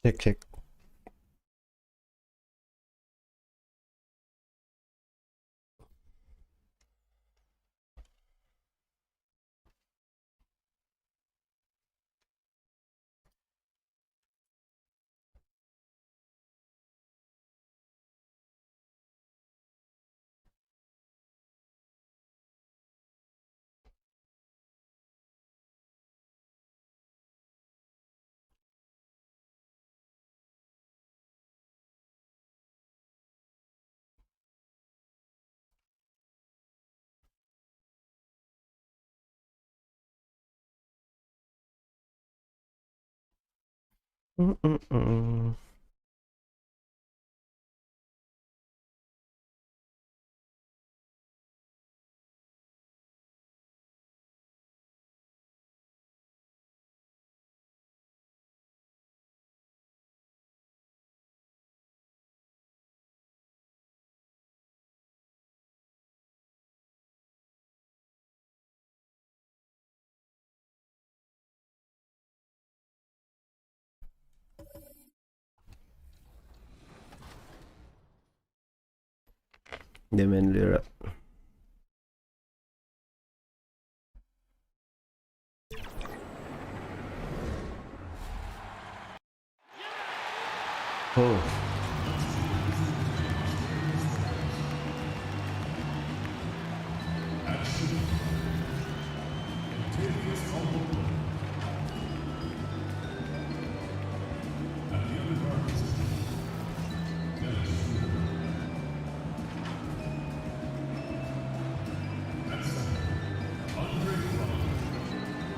Cek cek. Mm-mm-mm. Dia main lira. Oh.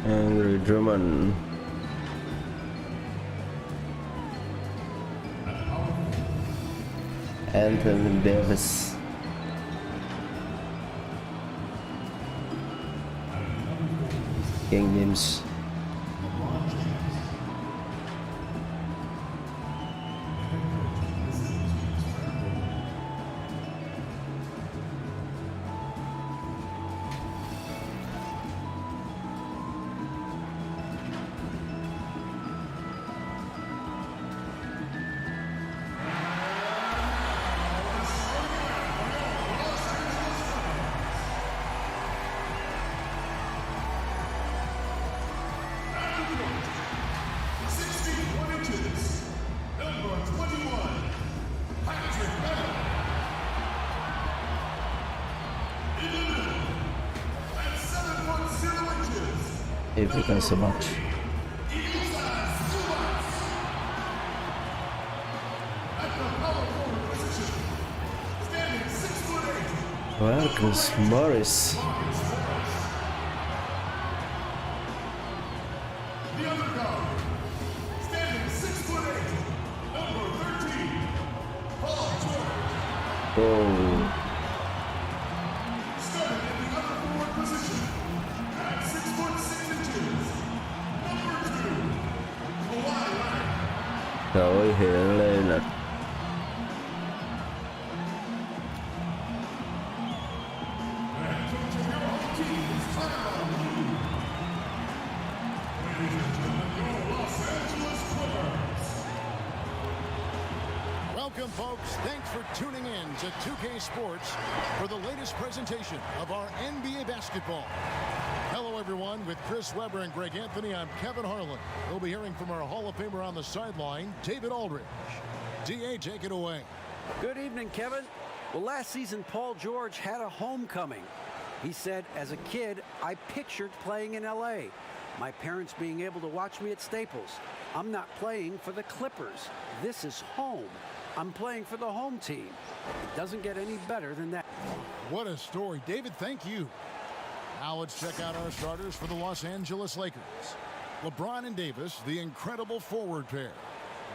Angry German. Anthony Davis. King James. Thank you guys so much. Marcus Morris. Oh. Rồi hiện lên là Welcome, folks. Thanks for tuning in to 2K Sports for the latest presentation of our NBA basketball. Hello, everyone. With Chris Webber and Greg Anthony, I'm Kevin Harlan. We'll be hearing from our Hall of Famer on the sideline, David Aldridge. D.A., take it away. Good evening, Kevin. Well, last season, Paul George had a homecoming. He said, as a kid, I pictured playing in L.A., my parents being able to watch me at Staples. I'm not playing for the Clippers. This is home. I'm playing for the home team. It doesn't get any better than that. What a story. David, thank you. Now let's check out our starters for the Los Angeles Lakers. LeBron and Davis, the incredible forward pair.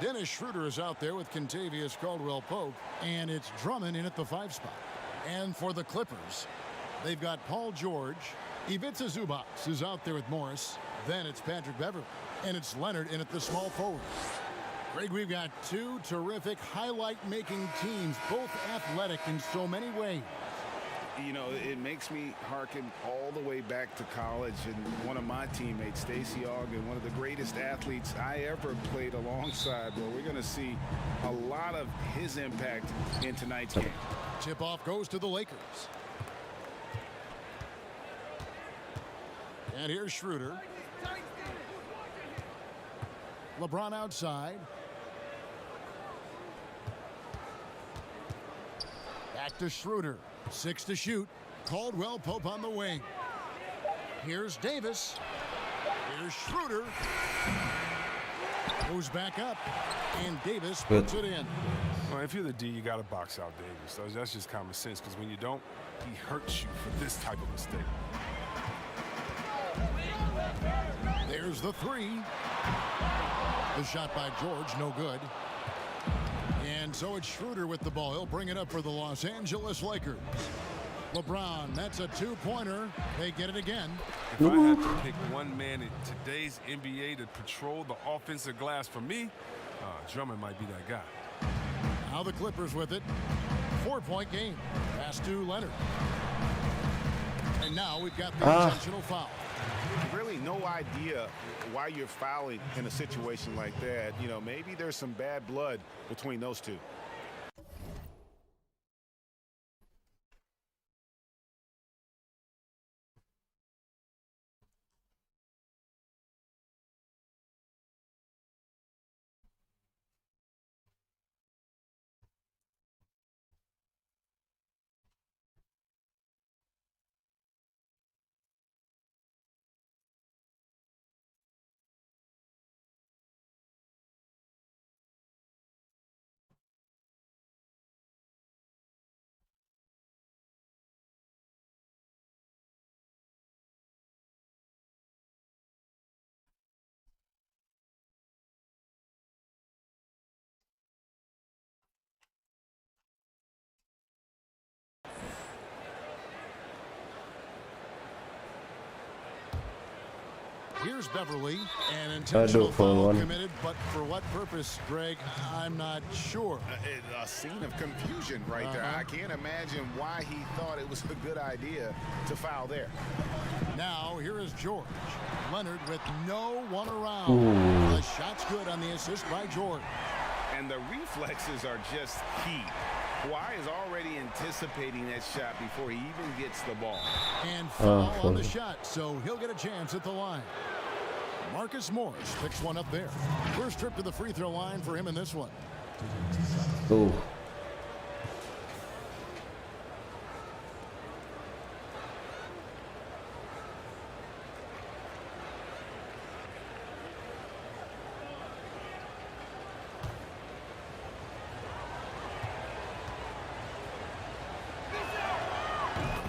Dennis Schroeder is out there with Kentavious Caldwell-Pope, and it's Drummond in at the 5 spot. And for the Clippers, they've got Paul George. Ivica Zubac is out there with Morris. Then it's Patrick Beverley, and it's Leonard in at the small forward. Greg, we've got two terrific highlight-making teams, both athletic in so many ways. You know, it makes me hearken all the way back to college, and one of my teammates, Stacey Ogden, one of the greatest athletes I ever played alongside. Well, we're going to see a lot of his impact in tonight's game. Tip-off goes to the Lakers. And here's Schroeder. LeBron outside. Back to Schroeder. 6 to shoot. Caldwell Pope on the wing. Here's Davis. Here's Schroeder. Goes back up. And Davis puts it in. Well, if you're the D, you got to box out Davis. So that's just common sense, because when you don't, he hurts you for this type of mistake. There's the three. The shot by George, no good. And so it's Schroeder with the ball. He'll bring it up for the Los Angeles Lakers. LeBron, that's a two-pointer. They get it again. If I had to pick one man in today's NBA to patrol the offensive glass for me, Drummond might be that guy. Now the Clippers with it. 4-point game. Pass to Leonard. And now we've got the intentional foul. Really no idea why you're fouling in a situation like that. You know, maybe there's some bad blood between those two. Here's Beverly, an intentional foul committed, but for what purpose, Greg, I'm not sure. A scene of confusion right there. I can't imagine why he thought it was a good idea to foul there. Now, here is George. Leonard with no one around. The shot's good on the assist by George. And the reflexes are just key. Kawhi is already anticipating that shot before he even gets the ball. And foul on the shot, so he'll get a chance at the line. Marcus Morris picks one up there. First trip to the free throw line for him in this one. Oh.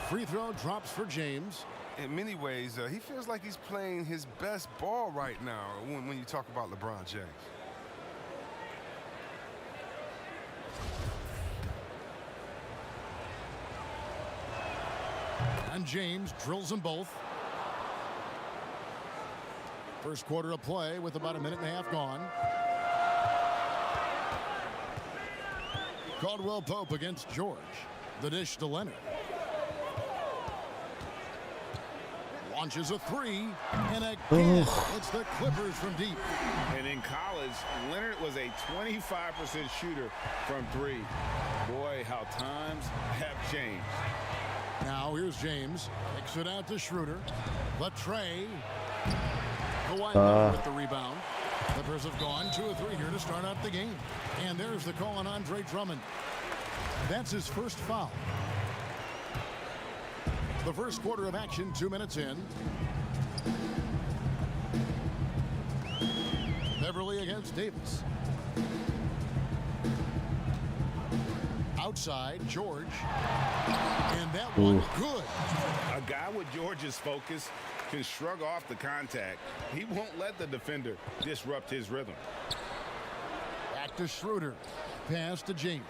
Free throw drops for James. In many ways, he feels like he's playing his best ball right now when you talk about LeBron James. And James drills them both. First quarter of play with about a minute and a half gone. Caldwell Pope against George. The dish to Leonard. Launches a three, and again, it's the Clippers from deep. And in college, Leonard was a 25% shooter from three. Boy, how times have changed. Now here's James. Kicks it out to Schroeder. Latre. Kawhi with the rebound. Clippers have gone 2 of 3 here to start out the game. And there's the call on Andre Drummond. That's his first foul. The first quarter of action, 2 minutes in. Beverly against Davis. Outside, George. And that one good. A guy with George's focus can shrug off the contact. He won't let the defender disrupt his rhythm. Back to Schroeder. Pass to James.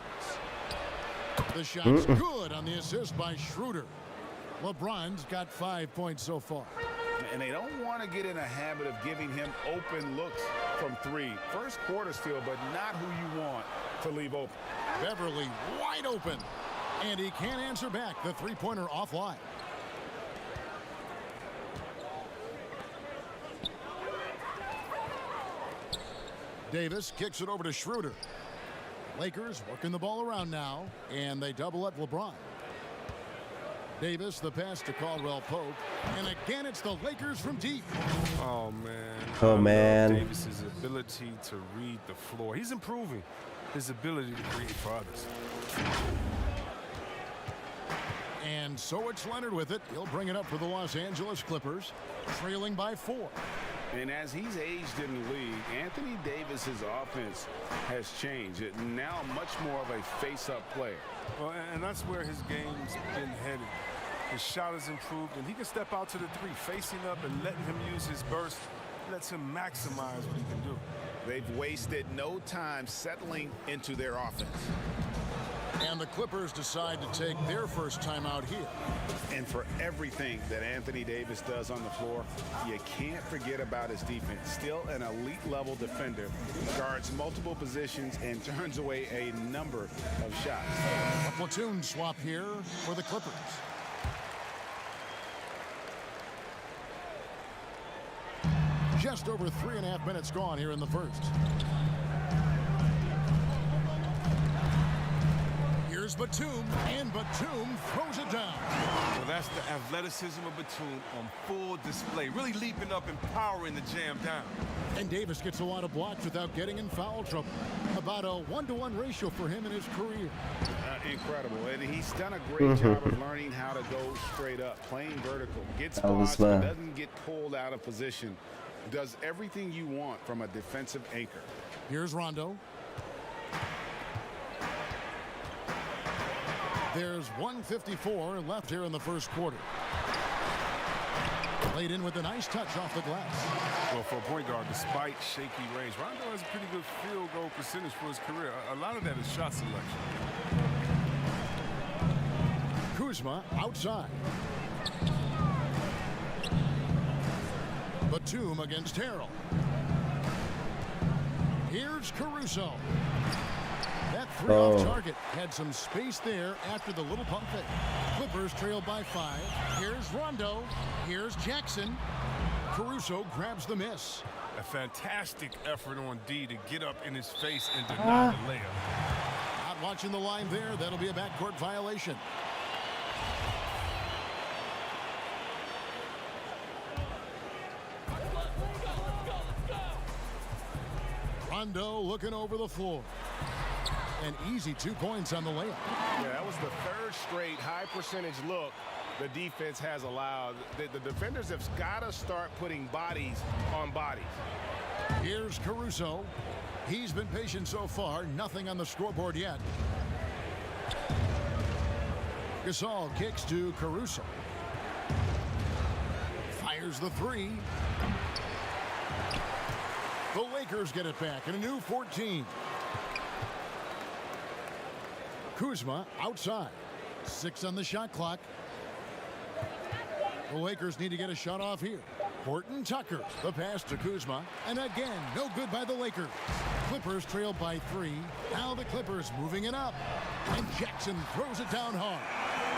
The shot's good on the assist by Schroeder. LeBron's got 5 points so far. And they don't want to get in a habit of giving him open looks from three. First quarter still, but not who you want to leave open. Beverly wide open. And he can't answer back. The three-pointer offline. Davis kicks it over to Schroeder. Lakers working the ball around now, and they double up LeBron. Davis, the pass to Caldwell Pope, and again it's the Lakers from deep. Oh, man. Oh, man. Davis's ability to read the floor. He's improving his ability to create for others. And so it's Leonard with it. He'll bring it up for the Los Angeles Clippers, trailing by 4. And as he's aged in the league, Anthony Davis's offense has changed. It now much more of a face-up player. Well, and that's where his game's been headed. His shot has improved, and he can step out to the three, facing up and letting him use his burst. Lets him maximize what he can do. They've wasted no time settling into their offense. And the Clippers decide to take their first timeout here. And for everything that Anthony Davis does on the floor, you can't forget about his defense. Still an elite-level defender, guards multiple positions and turns away a number of shots. A platoon swap here for the Clippers. Just over 3.5 minutes gone here in the first. Here's Batum, and Batum throws it down. Well, that's the athleticism of Batum on full display. Really leaping up and powering the jam down. And Davis gets a lot of blocks without getting in foul trouble. About a 1-to-1 ratio for him in his career. Incredible. And he's done a great job of learning how to go straight up, playing vertical. Gets blocks, but doesn't get pulled out of position. Does everything you want from a defensive anchor. Here's Rondo. There's 1:54 left here in the first quarter. Laid in with a nice touch off the glass. Well, for a point guard, despite shaky range, Rondo has a pretty good field goal percentage for his career. A lot of that is shot selection. Kuzma outside. Batum against Harrell. Here's Caruso. That three off target had some space there after the little pump fake. Clippers trail by 5. Here's Rondo. Here's Jackson. Caruso grabs the miss. A fantastic effort on D to get up in his face and deny the layup. Not watching the line there. That'll be a backcourt violation. Rondo looking over the floor. An easy 2 points on the layup. Yeah, that was the third straight high percentage look the defense has allowed. The defenders have got to start putting bodies on bodies. Here's Caruso. He's been patient so far. Nothing on the scoreboard yet. Gasol kicks to Caruso. Fires the three. The Lakers get it back in a new 14. Kuzma outside. 6 on the shot clock. The Lakers need to get a shot off here. Horton Tucker, the pass to Kuzma. And again, no good by the Lakers. Clippers trail by 3. Now the Clippers moving it up. And Jackson throws it down hard.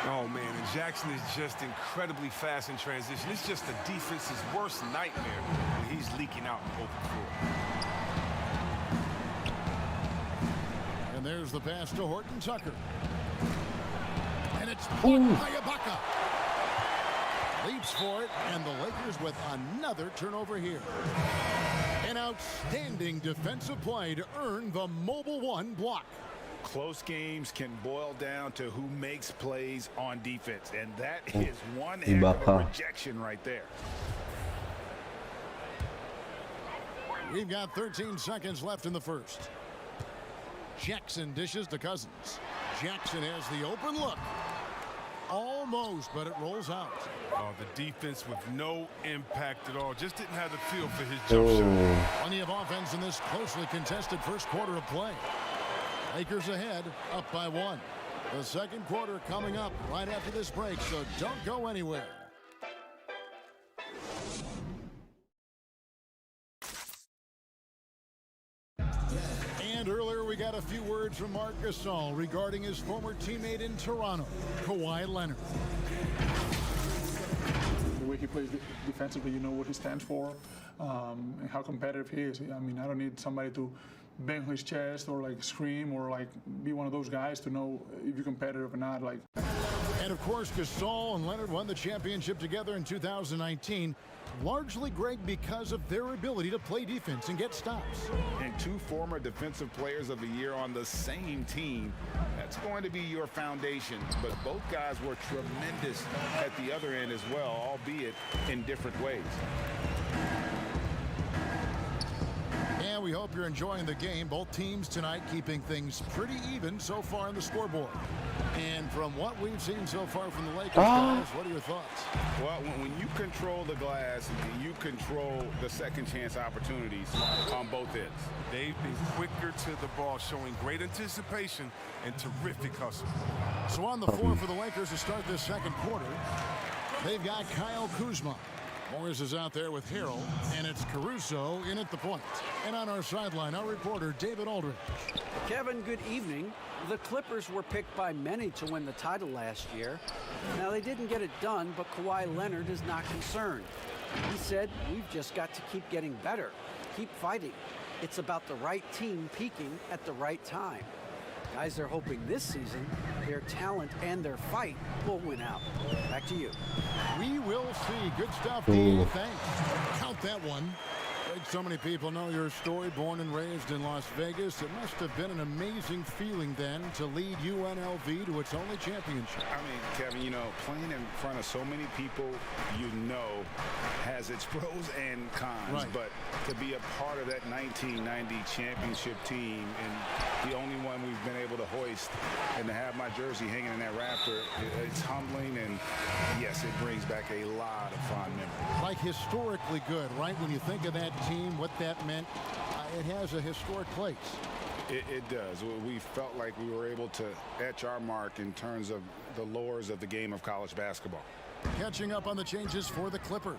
Oh, man, and Jackson is just incredibly fast in transition. It's just the defense's worst nightmare when he's leaking out in open floor. And there's the pass to Horton Tucker. And it's blocked by Ibaka. Leaps for it, and the Lakers with another turnover here. An outstanding defensive play to earn the Mobile One block. Close games can boil down to who makes plays on defense, and that is one heck of a rejection right there. We've got 13 seconds left in the first. Jackson dishes to Cousins. Jackson has the open look. Almost, but it rolls out. Oh, the defense with no impact at all. Just didn't have the feel for his jump shot. Plenty of offense in this closely contested first quarter of play. Lakers ahead, up by 1. The second quarter coming up right after this break, so don't go anywhere. And earlier we got got a few words from Marc Gasol regarding his former teammate in Toronto, Kawhi Leonard. The way he plays defensively, you know what he stands for, and how competitive he is. I mean, I don't need somebody to bang his chest or like scream or like be one of those guys to know if you're competitive or not. Like. And of course, Gasol and Leonard won the championship together in 2019. Largely, Greg, because of their ability to play defense and get stops. And two former defensive players of the year on the same team. That's going to be your foundation. But both guys were tremendous at the other end as well, albeit in different ways. And we hope you're enjoying the game. Both teams tonight keeping things pretty even so far on the scoreboard. And from what we've seen so far from the Lakers, guys, what are your thoughts? Well, when you control the glass, you control the second chance opportunities on both ends. They've been quicker to the ball, showing great anticipation and terrific hustle. So on the floor for the Lakers to start this second quarter, they've got Kyle Kuzma. Morris is out there with Harrell, and it's Caruso in at the point. And on our sideline, our reporter, David Aldridge. Kevin, good evening. The Clippers were picked by many to win the title last year. Now, they didn't get it done, but Kawhi Leonard is not concerned. He said, "We've just got to keep getting better, keep fighting. It's about the right team peaking at the right time." Guys are hoping this season their talent and their fight will win out. Back to you. We will see. Good stuff, D. Thanks. Count that one. So many people know your story, born and raised in Las Vegas. It must have been an amazing feeling then to lead UNLV to its only championship. I mean, Kevin, you know, playing in front of so many people you know has its pros and cons. Right. But to be a part of that 1990 championship team and the only one we've been able to hoist and to have my jersey hanging in that rafter, it's humbling. And, yes, it brings back a lot of fond memories. Like historically good, right? When you think of that team, what that meant, it has a historic place. It does. We felt like we were able to etch our mark in terms of the lores of the game of college basketball. Catching up on the changes for the Clippers.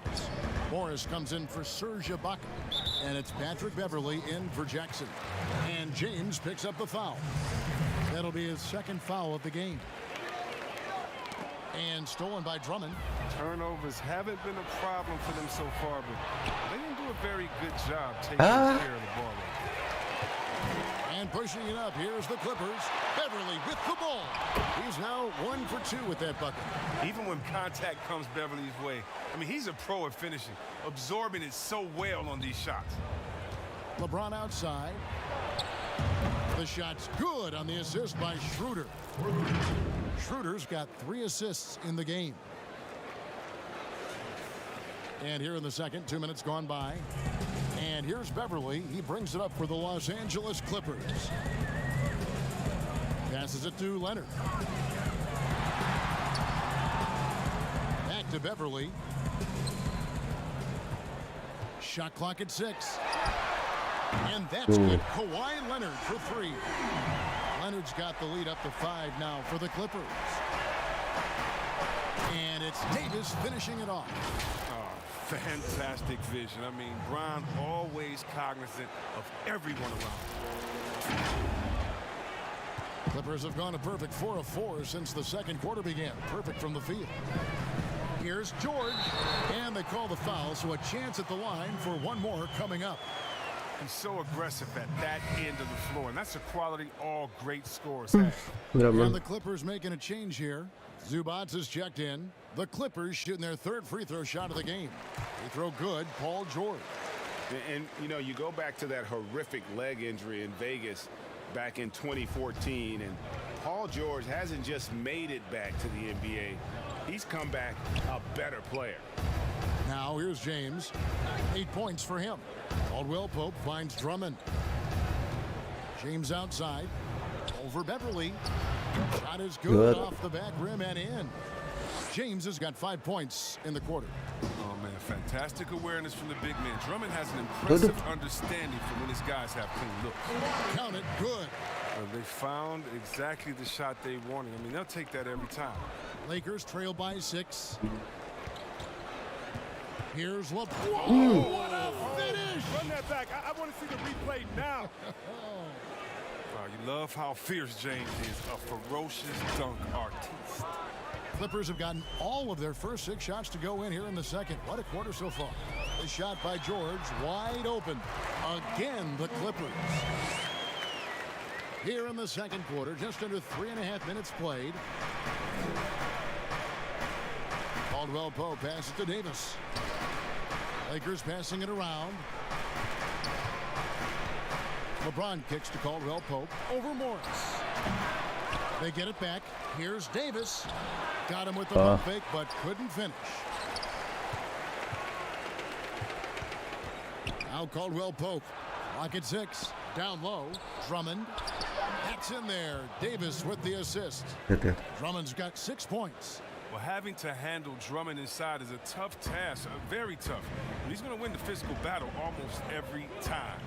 Morris comes in for Serge Ibaka, and it's Patrick Beverley in for Jackson. And James picks up the foul. That'll be his second foul of the game. And stolen by Drummond. Turnovers haven't been a problem for them so far, but they didn't do a very good job taking care of the ball. And pushing it up, here's the Clippers. Beverley with the ball. He's now 1 for 2 with that bucket. Even when contact comes Beverly's way, I mean, he's a pro at finishing, absorbing it so well on these shots. LeBron outside. The shot's good on the assist by Schroeder. Schroeder's got 3 assists in the game. And here in the second, 2 minutes gone by. And here's Beverley. He brings it up for the Los Angeles Clippers. Passes it to Leonard. Back to Beverley. Shot clock at 6. And that's good. Kawhi Leonard for 3. Leonard's got the lead up to 5 now for the Clippers. And it's Davis finishing it off. Oh, fantastic vision. I mean, Bron always cognizant of everyone around him. Clippers have gone a perfect 4 of 4 since the second quarter began. Perfect from the field. Here's George. And they call the foul, so a chance at the line for one more coming up. He's so aggressive at that end of the floor, and that's a quality all great scorers have. And the Clippers making a change here. Zubats is checked in. The Clippers shooting their 3rd free throw shot of the game. They throw good, Paul George. And, you know, you go back to that horrific leg injury in Vegas back in 2014, and Paul George hasn't just made it back to the NBA. He's come back a better player. Now here's James. 8 points for him. Caldwell Pope finds Drummond. James outside. Over Beverley. Shot is good off the back rim and in. James has got 5 points in the quarter. Oh, man, fantastic awareness from the big man. Drummond has an impressive understanding for when his guys have clean looks. Count it, good. They found exactly the shot they wanted. I mean, they'll take that every time. Lakers trail by 6. Here's LeBron. What a finish! Run that back. I want to see the replay now. You love how fierce James is, a ferocious dunk artiste. Clippers have gotten all of their first 6 shots to go in here in the second. What a quarter so far. The shot by George, wide open. Again, the Clippers. Here in the second quarter, just under 3.5 minutes played. Caldwell Pope passes to Davis. Lakers passing it around. LeBron kicks to Caldwell Pope over Morris. They get it back. Here's Davis. Got him with the pump fake, but couldn't finish. Now Caldwell Pope. Lock at 6. Down low. Drummond. That's in there. Davis with the assist. Drummond's got 6 points. Well, having to handle Drummond inside is a tough task, very tough. But he's going to win the physical battle almost every time.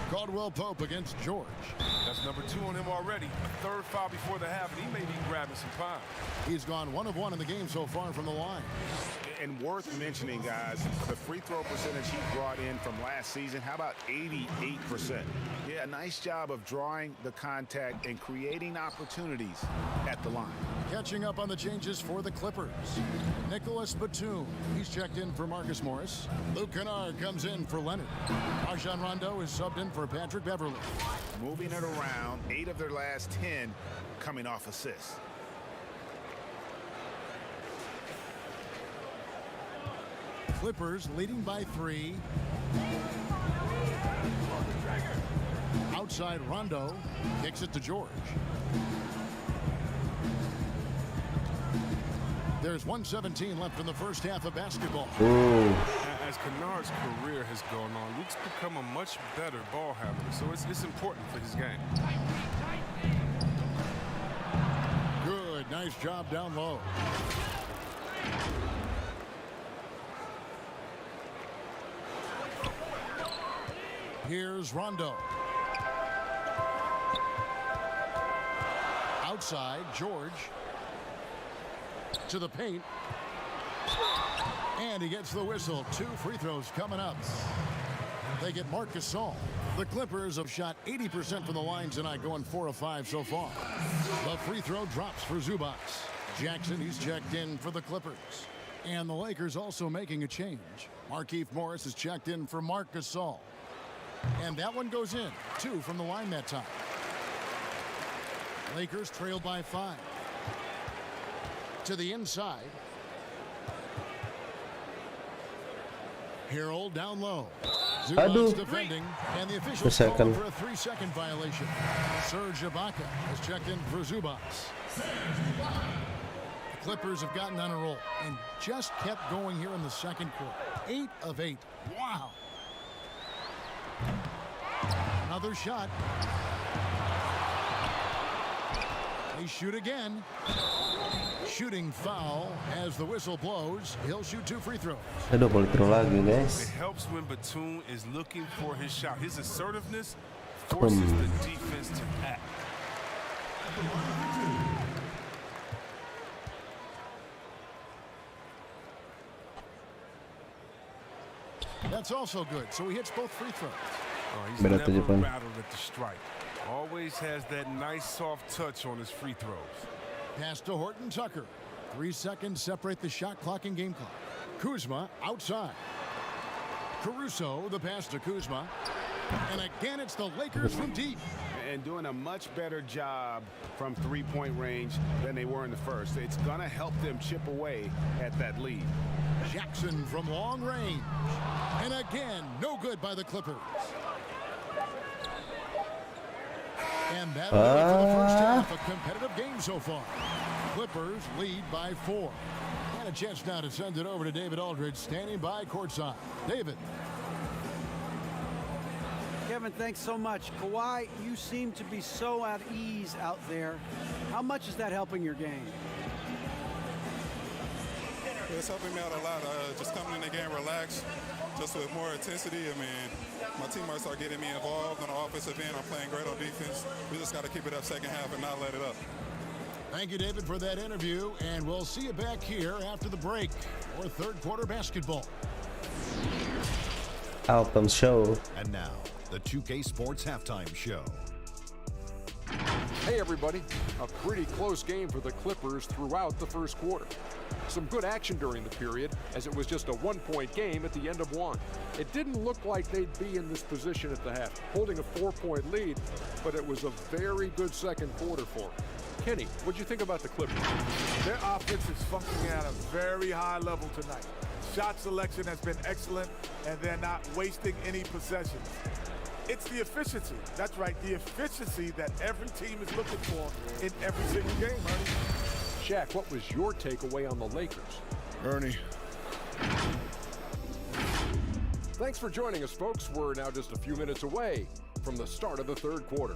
Caldwell Pope against George. That's number 2 on him already. A 3rd foul before the half, and he may be grabbing some time. He's gone 1 of 1 in the game so far from the line. And worth mentioning, guys, the free throw percentage he brought in from last season, how about 88%? Yeah, nice job of drawing the contact and creating opportunities at the line. Catching up on the changes for the Clippers. Nicholas Batum. He's checked in for Marcus Morris. Luke Kennard comes in for Leonard. Rajon Rondo is subbed in for Patrick Beverly. Moving it around, 8 of their last 10 coming off assists. Clippers leading by 3. Outside Rondo. Kicks it to George. There's 1:17 left in the first half of basketball. As Kennard's career has gone on, Luke's become a much better ball handler, so it's important for his game. Good, nice job down low. Here's Rondo. Outside, George. To the paint. And he gets the whistle. 2 free throws coming up. They get Marc Gasol. The Clippers have shot 80% from the line tonight, going 4 of 5 so far. The free throw drops for Zubac. Jackson, he's checked in for the Clippers. And the Lakers also making a change. Markieff Morris is checked in for Marc Gasol. And that one goes in. 2 from the line that time. Lakers trail by 5. To the inside. Harold down low. Zubac's defending, and the officials call for a 3-second violation. Serge Ibaka has checked in for Zubac. The Clippers have gotten on a roll and just kept going here in the second quarter. 8 of 8. Wow. Another shot. They shoot again. Shooting foul as the whistle blows. He'll shoot 2 free throws. Aduh, balik throw lagi, guys. It helps when Batum is looking for his shot. His assertiveness forces the defense to act. That's also good. So he hits both free throws. Oh, he's never rattled at the strike. Always has that nice soft touch on his free throws. Pass to Horton Tucker. 3 seconds separate the shot clock and game clock. Kuzma outside. Caruso, the pass to Kuzma. And again, it's the Lakers from deep. And doing a much better job from 3-point range than they were in the first. It's going to help them chip away at that lead. Jackson from long range. And again, no good by the Clippers. And that'll do it for the first half. A competitive game so far. Clippers lead by 4. And a chance now to send it over to David Aldridge, standing by courtside. David. Kevin, thanks so much. Kawhi, you seem to be so at ease out there. How much is that helping your game? It's helping me out a lot. Just coming in the game relaxed, just with more intensity. I mean, my teammates are getting me involved on the offensive end. I'm playing great on defense. We just got to keep it up second half and not let it up. Thank you, David, for that interview. And we'll see you back here after the break for third quarter basketball. Halftime show. And now, the 2K Sports Halftime Show. Hey everybody, a pretty close game for the Clippers throughout the first quarter. Some good action during the period, as it was just a one-point game at the end of one. It didn't look like they'd be in this position at the half, holding a 4-point lead, but it was a very good second quarter for them. Kenny, what'd you think about the Clippers? Their offense is functioning at a very high level tonight. Shot selection has been excellent, and they're not wasting any possessions. It's the efficiency. That's right, the efficiency that every team is looking for in every single game, Ernie. Shaq, what was your takeaway on the Lakers? Ernie. Thanks for joining us, folks. We're now just a few minutes away from the start of the third quarter.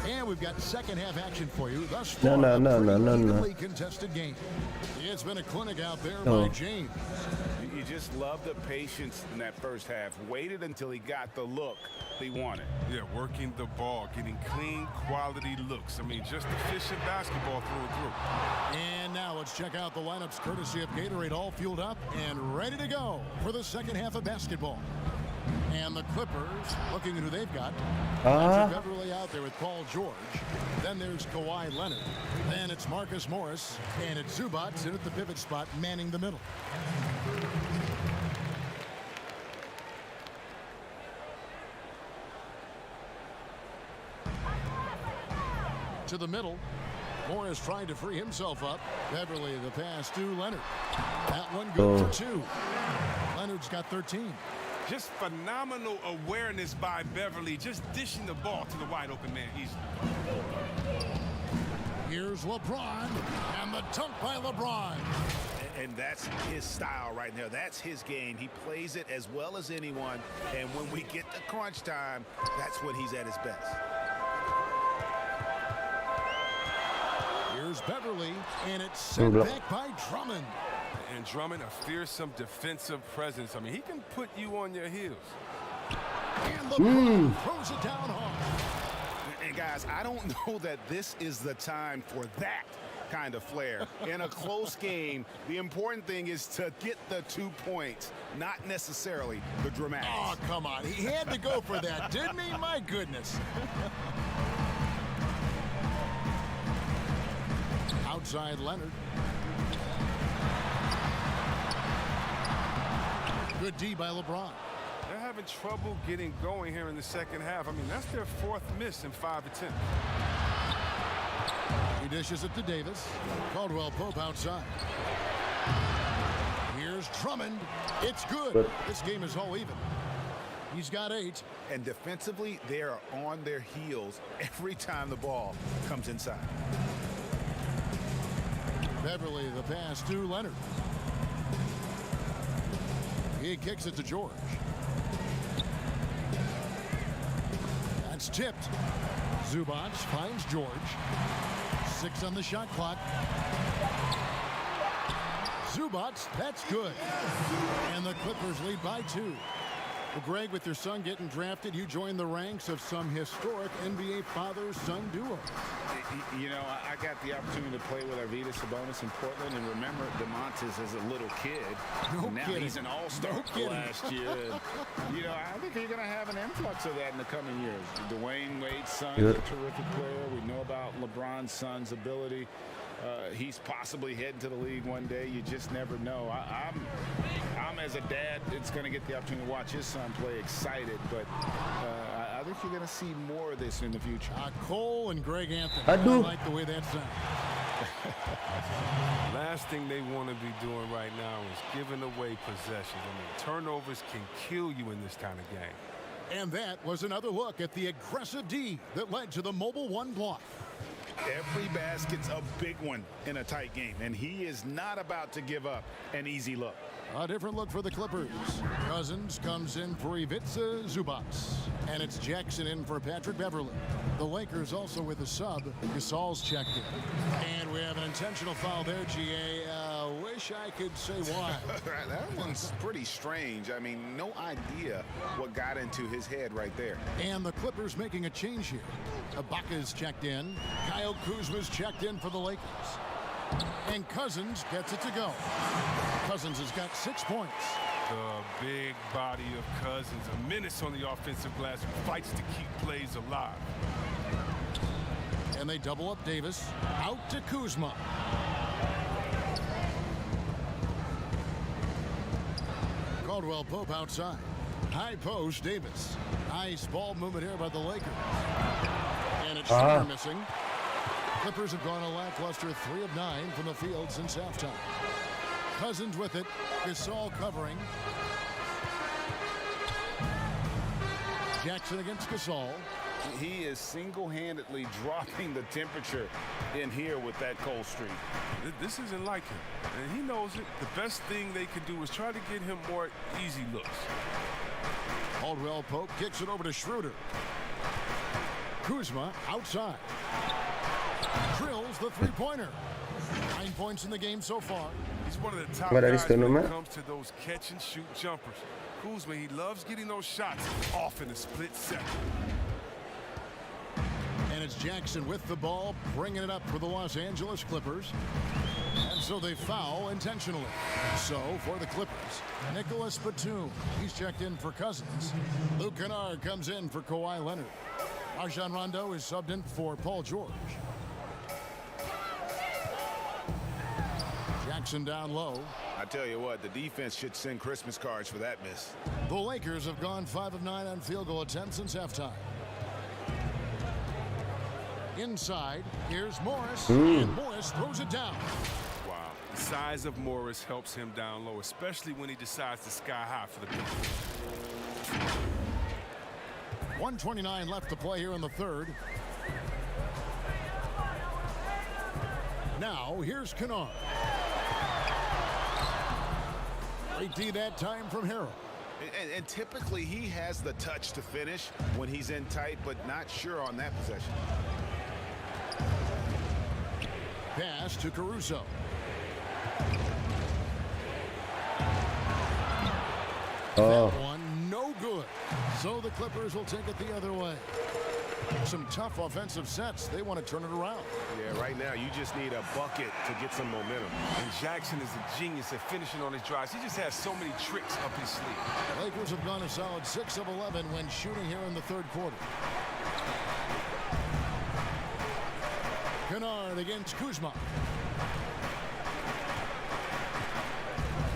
And we've got second half action for you. Thus No, far, no, a no, pretty no, no, no. evenly contested game. It's been a clinic out there Oh. by James. You just love the patience in that first half. Waited until he got the look he wanted. Yeah, working the ball, getting clean, quality looks. I mean, just efficient basketball through and through. And now let's check out the lineups courtesy of Gatorade, all fueled up and ready to go for the second half of basketball. And the Clippers, looking at who they've got. Patrick Beverly out there with Paul George. Then there's Kawhi Leonard. Then it's Marcus Morris. And it's Zubac in at the pivot spot, manning the middle. To the middle. Morris trying to free himself up. Beverly, the pass to Leonard. That one good for two. Leonard's got 13. Just phenomenal awareness by Beverly, just dishing the ball to the wide open man easily. Here's LeBron, and the dunk by LeBron. And that's his style right there. That's his game. He plays it as well as anyone. And when we get to crunch time, that's when he's at his best. Here's Beverly, and it's sent back by Drummond. And Drummond, a fearsome defensive presence. I mean, he can put you on your heels. And LeBron throws it down hard. And guys, I don't know that this is the time for that kind of flair. In a close game, the important thing is to get the 2 points, not necessarily the dramatics. Oh, come on. He had to go for that, didn't he? My goodness. Outside Leonard. Good D by LeBron. They're having trouble getting going here in the second half. I mean, that's their fourth miss in 5 attempts. He dishes it to Davis. Caldwell Pope outside. Here's Drummond. It's good. This game is all even. He's got 8. And defensively, they are on their heels every time the ball comes inside. Beverly, the pass to Leonard. He kicks it to George. That's tipped. Zubac finds George. 6 on the shot clock. Zubac, that's good. And the Clippers lead by 2. Well, Greg, with your son getting drafted, you joined the ranks of some historic NBA father-son duo. You know, I got the opportunity to play with Arvydas Sabonis in Portland, and remember DeMontis as a little kid. Now kidding. he's an all-star last year. And, you know, I think you're going to have an influx of that in the coming years. Dwayne Wade's son is a terrific player. We know about LeBron's son's ability. He's possibly heading to the league one day. You just never know. I'm as a dad, it's going to get the opportunity to watch his son play excited, but I think you're going to see more of this in the future. Cole and Greg Anthony. I do. Like the way that sounds. Last thing they want to be doing right now is giving away possessions. I mean, turnovers can kill you in this kind of game. And that was another look at the aggressive D that led to the Mobile One block. Every basket's a big one in a tight game, and he is not about to give up an easy look. A different look for the Clippers. Cousins comes in for Ivica Zubac. And it's Jackson in for Patrick Beverly. The Lakers also with a sub. Gasol's checked in. And we have an intentional foul there, GA. Wish wish I could say why. That one's pretty strange. I mean, no idea what got into his head right there. And the Clippers making a change here. Ibaka's checked in. Kyle Kuzma's checked in for the Lakers. And Cousins gets it to go. Cousins has got 6 points. The big body of Cousins, a menace on the offensive glass, who fights to keep plays alive. And they double up Davis. Out to Kuzma. Caldwell Pope outside. High post, Davis. Nice ball movement here by the Lakers. And it's Schroeder missing. Clippers have gone a lackluster 3 of 9 from the field since halftime. Cousins with it. Gasol covering. Jackson against Gasol. He is single-handedly dropping the temperature in here with that cold streak. This isn't like him, and he knows it. The best thing they can do is try to get him more easy looks. Caldwell Pope kicks it over to Schroeder. Kuzma outside. Drills the three-pointer. 9 points in the game so far. He's one of the top What are guys you when doing, it comes to those catch-and-shoot jumpers. Kuzma, he loves getting those shots off in a split second. And it's Jackson with the ball, bringing it up for the Los Angeles Clippers. And so they foul intentionally. So for the Clippers, Nicholas Batum. He's checked in for Cousins. Luke Kennard comes in for Kawhi Leonard. Rajon Rondo is subbed in for Paul George. Jackson down low. I tell you what, the defense should send Christmas cards for that miss. The Lakers have gone 5 of 9 on field goal attempts since halftime. Inside, here's Morris, and Morris throws it down. Wow, the size of Morris helps him down low, especially when he decides to sky high for the pick. 1:29 left to play here in the third. Now, here's Kennard. Great D that time from Harrell. And typically he has the touch to finish when he's in tight, but not sure on that possession. Pass to Caruso. That one no good. So the Clippers will take it the other way. Some tough offensive sets. They want to turn it around. Yeah, right now you just need a bucket to get some momentum. And Jackson is a genius at finishing on his drives. He just has so many tricks up his sleeve. Lakers have gone a solid 6 of 11 when shooting here in the third quarter. Kennard against Kuzma.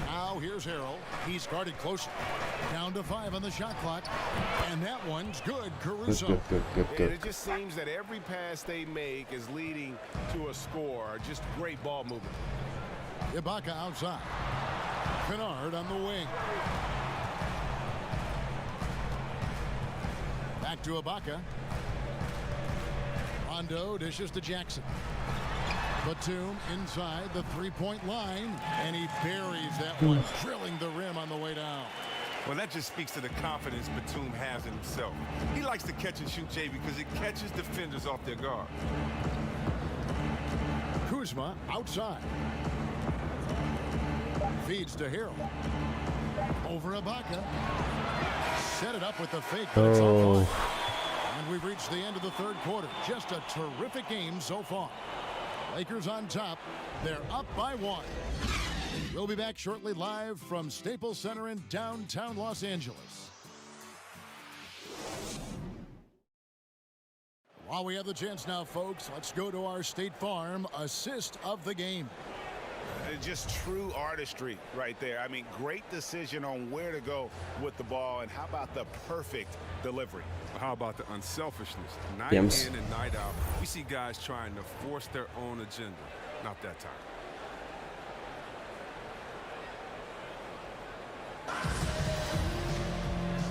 Now here's Harrell. He's guarded closely. Down to 5 on the shot clock. And that one's good. Caruso. And it just seems that every pass they make is leading to a score. Just great ball movement. Ibaka outside. Kennard on the wing. Back to Ibaka. Rondo dishes to Jackson. Batum inside the three-point line, and he buries that one, drilling the rim on the way down. Well, that just speaks to the confidence Batum has in himself. He likes to catch and shoot, Jay, because it catches defenders off their guard. Kuzma outside. Feeds to Harrell. Over Ibaka. Set it up with the fake, but it's offline. And we've reached the end of the third quarter. Just a terrific game so far. Lakers on top. They're up by 1. We'll be back shortly live from Staples Center in downtown Los Angeles. While we have the chance now, folks, let's go to our State Farm assist of the game. Just true artistry right there. I mean, great decision on where to go with the ball, and how about the perfect delivery? How about the unselfishness? Night Yes. in and night out, we see guys trying to force their own agenda. Not that time.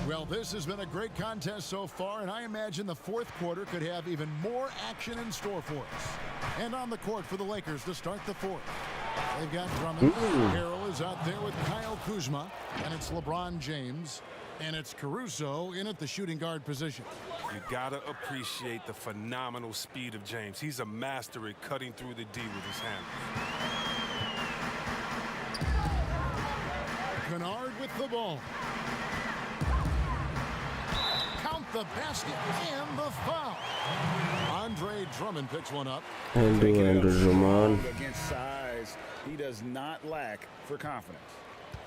Well, this has been a great contest so far, and I imagine the fourth quarter could have even more action in store for us. And on the court for the Lakers to start the fourth. They've got Drummond. Harrell is out there with Kyle Kuzma, and it's LeBron James, and it's Caruso in at the shooting guard position. You gotta appreciate the phenomenal speed of James. He's a master at cutting through the D with his hand. the ball. Count the basket and the foul. Andre Drummond picks one up. Against size, he does not lack for confidence.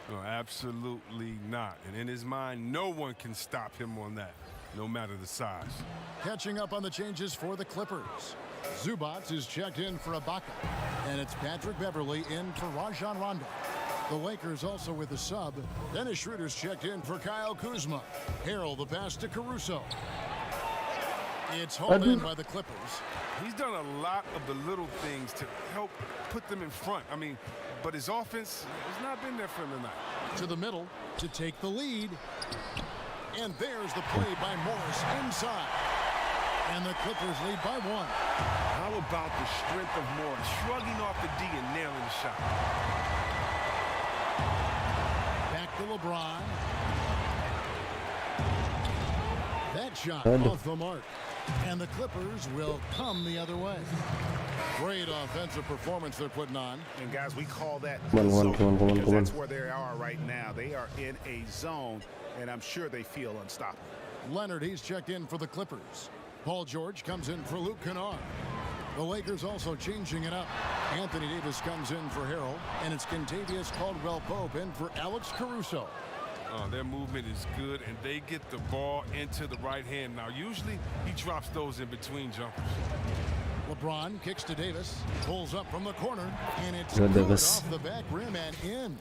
No, absolutely not. And in his mind, no one can stop him on that, no matter the size. Catching up on the changes for the Clippers. Zubac is checked in for Ibaka. And it's Patrick Beverly in for Rajon Rondo. The Lakers also with a sub. Dennis Schroeder's checked in for Kyle Kuzma. Harrell the pass to Caruso. It's hauled in by the Clippers. He's done a lot of the little things to help put them in front. I mean, but his offense has not been there for him tonight. To the middle to take the lead. And there's the play by Morris inside. And the Clippers lead by 1. How about the strength of Morris, shrugging off the D and nailing the shot? Back to LeBron. That shot off the mark. And the Clippers will come the other way. Great offensive performance they're putting on. And guys, we call that Come on. that's where they are right now. They are in a zone, and I'm sure they feel unstoppable. Leonard, he's checked in for the Clippers. Paul George comes in for Luke Kennard. The Lakers also changing it up. Anthony Davis comes in for Harrell, and it's Kentavious Caldwell-Pope in for Alex Caruso. Their movement is good, and they get the ball into the right hand. Now, usually he drops those in between jumpers. LeBron kicks to Davis, pulls up from the corner, and it's good off the back rim and in.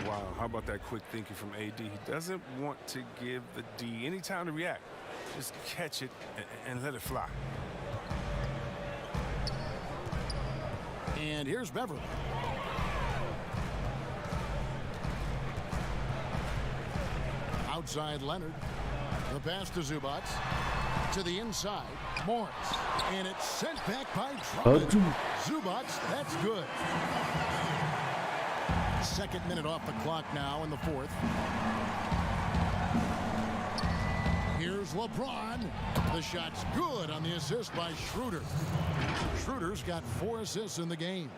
Wow, how about that quick thinking from AD? He doesn't want to give the D any time to react. Just catch it and let it fly. And here's Beverly. Outside Leonard. The pass to Zubac. To the inside. Morris. And it's sent back by Drummond. Zubac, that's good. Second minute off the clock now in the fourth. Here's LeBron. The shot's good on the assist by Schroeder. Schroeder's got 4 assists in the game.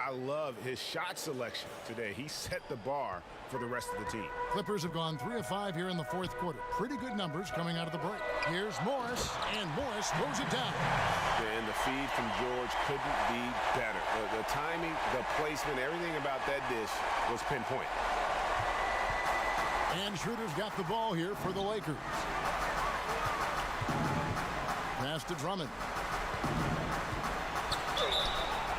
I love his shot selection today. He set the bar for the rest of the team. Clippers have gone 3 of 5 here in the fourth quarter. Pretty good numbers coming out of the break. Here's Morris, and Morris throws it down. And the feed from George couldn't be better. The timing, the placement, everything about that dish was pinpoint. And Schroeder's got the ball here for the Lakers. Pass to Drummond.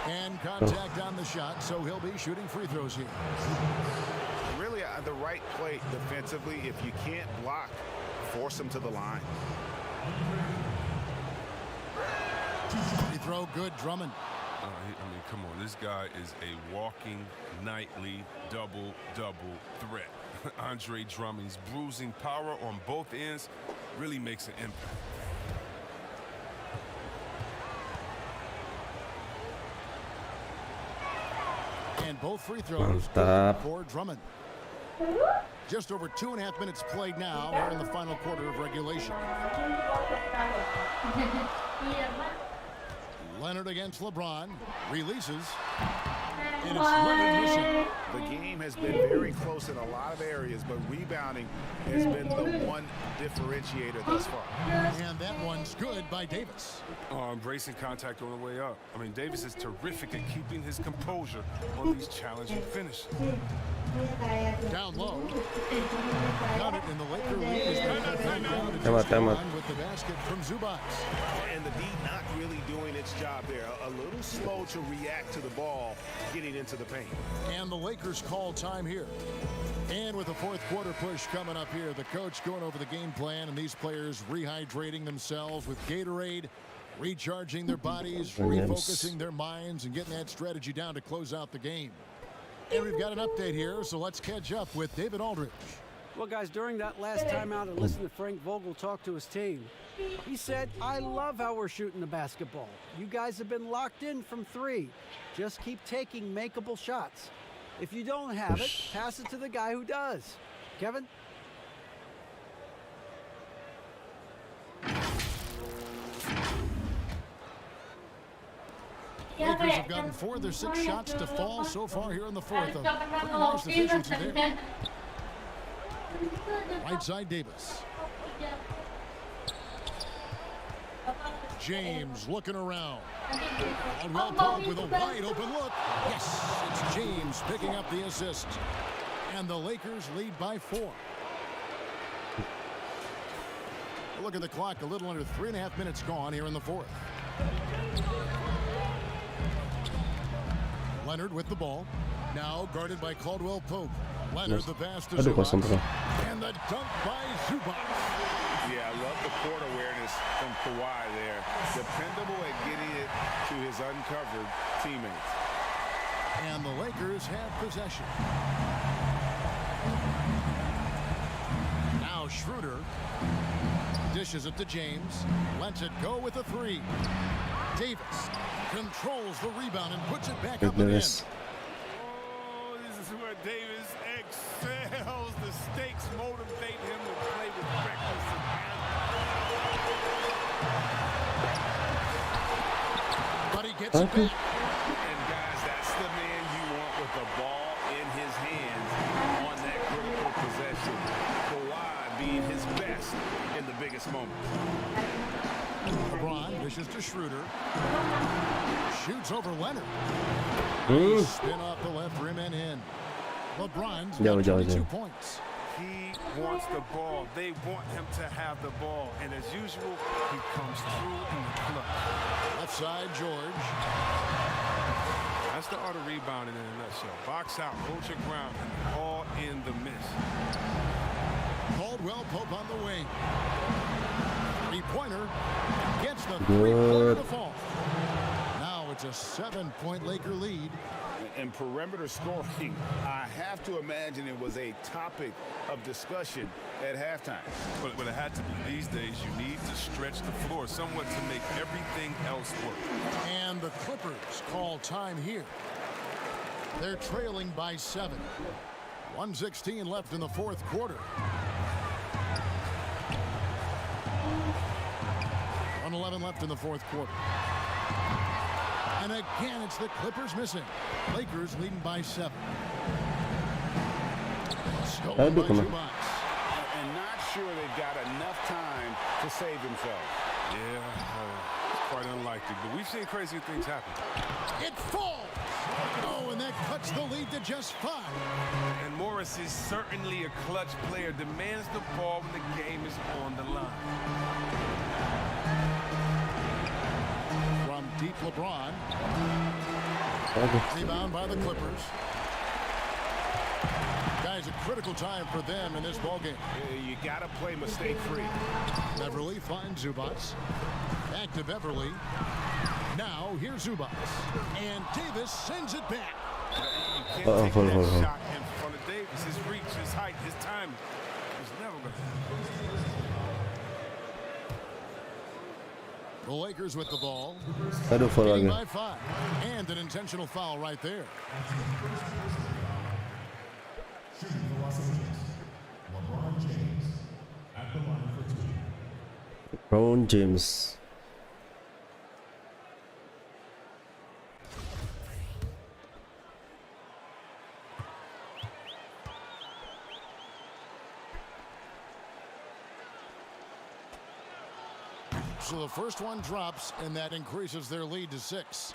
And contact on the shot, so he'll be shooting free throws here. Really, the right play defensively. If you can't block, force him to the line. Free throw, good, Drummond. I mean, come on. This guy is a walking nightly double-double threat. Andre Drummond's bruising power on both ends really makes an impact. And both free throws for Drummond. Just over 2.5 minutes played now. We're in the final quarter of regulation. Leonard against LeBron. Releases. And it's Leonard missing. The game has been very close in a lot of areas, but rebounding has been the one differentiator thus far. And that one's good by Davis. Embracing contact on the way up. I mean, Davis is terrific at keeping his composure on these challenging finishes. Down low. Got it in the Laker lead. Is with the basket from Zubac. And the D not really doing its job there. A little slow to react to the ball getting into the paint. And the Lakers call time here. And with the fourth quarter push coming up here, the coach going over the game plan and these players rehydrating themselves with Gatorade, recharging their bodies, refocusing their minds, and getting that strategy down to close out the game. And we've got an update here, so let's catch up with David Aldridge. Well, guys, during that last timeout and listened to Frank Vogel talk to his team, he said, I love how we're shooting the basketball. You guys have been locked in from 3. Just keep taking makeable shots. If you don't have it, pass it to the guy who does. Kevin? Lakers have gotten 4 of their 6 shots to fall so far here in the fourth. Pretty nice efficiency there. Right side Davis. James looking around. Caldwell Pope with a wide open look. Yes, it's James picking up the assist. And the Lakers lead by 4. Look at the clock, a little under 3.5 minutes gone here in the 4th. Leonard with the ball. Now guarded by Caldwell Pope. Leonard the pass to Zubac. And the dunk by Zubac. Yeah, I love the court awareness from Kawhi there. Dependable at getting it to his uncovered teammates. And the Lakers have possession. Now Schroeder dishes it to James. Lets it go with a 3. Davis controls the rebound and puts it back up and in. Oh, this is where Davis excels. The stakes motivate him to play with reckless abandon. But he gets it back. And guys, that's the man you want with the ball in his hands on that critical possession. Kawhi being his best in the biggest moments. LeBron dishes to Schroeder. Shoots over Leonard. Spin off the left rim and in. LeBron's got 22 points. He wants the ball. They want him to have the ball. And as usual, he comes through in the clutch. Left side, George. That's the art of rebounding in a nutshell. Box out, hold your ground, and all in the miss. Caldwell Pope on the wing. Three-pointer gets the three-pointer to fall. Now it's a 7-point Laker lead. And perimeter scoring, I have to imagine it was a topic of discussion at halftime. But it had to be. These days, you need to stretch the floor somewhat to make everything else work. And the Clippers call time here. They're trailing by 7. 1:16 left in the 4th quarter. 1:11 left in the 4th quarter. And again, it's the Clippers missing. Lakers leading by 7. Stolen by Zubac. And not sure they've got enough time to save themselves. Yeah, it's quite unlikely. But we've seen crazy things happen. It falls. Oh, and that cuts the lead to just 5. And Morris is certainly a clutch player. Demands the ball when the game is on the line. From deep LeBron. Rebound by the Clippers. Guys, a critical time for them in this ballgame. You got to play mistake-free. Beverly finds Zubac. Back to Beverly. Now here's Zubac. And Davis sends it back. You can't take that shot in front of Davis. His reach, his height, his timing. He's never going to happen. The Lakers with the ball. Aduh, foul lagi. By 5. And an intentional foul right there. LeBron James. So the first one drops, and that increases their lead to 6.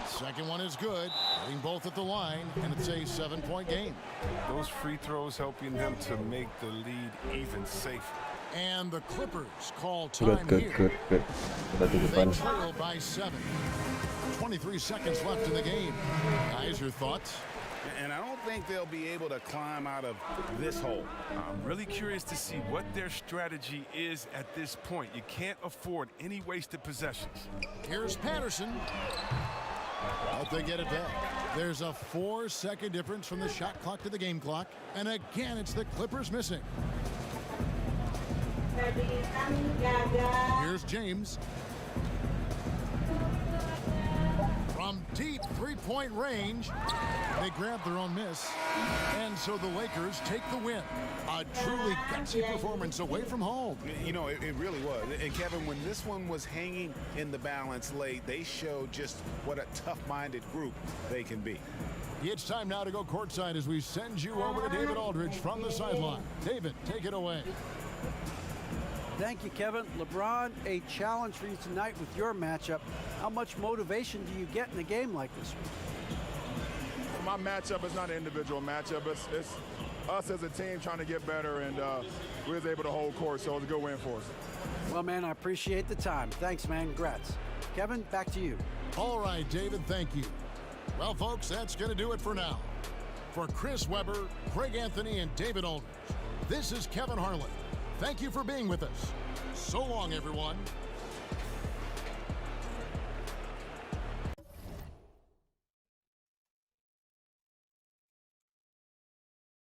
Second one is good. Hitting both at the line, and it's a 7-point game. Those free throws helping them to make the lead even safer. And the Clippers call time Good. here. Kita They tunggu trail by 7. 23 seconds left in the game. Guys, your thoughts? And I don't think they'll be able to climb out of this hole. I'm really curious to see what their strategy is at this point. You can't afford any wasted possessions. Here's Patterson. Hope they get it back. There's a 4-second difference from the shot clock to the game clock. And again, it's the Clippers missing. Here's James. From deep three-point range, they grab their own miss. And so the Lakers take the win. A truly gutsy performance away from home. You know, it really was. And Kevin, when this one was hanging in the balance late, they showed just what a tough-minded group they can be. It's time now to go courtside as we send you over to David Aldridge from the sideline. David, take it away. Thank you, Kevin. LeBron, a challenge for you tonight with your matchup. How much motivation do you get in a game like this one? My matchup is not an individual matchup. It's us as a team trying to get better, and we was able to hold court, so it was a good win for us. Well, man, I appreciate the time. Thanks, man. Congrats. Kevin, back to you. All right, David, thank you. Well, folks, that's going to do it for now. For Chris Webber, Craig Anthony, and David Aldridge, this is Kevin Harlan. Thank you for being with us. So long, everyone.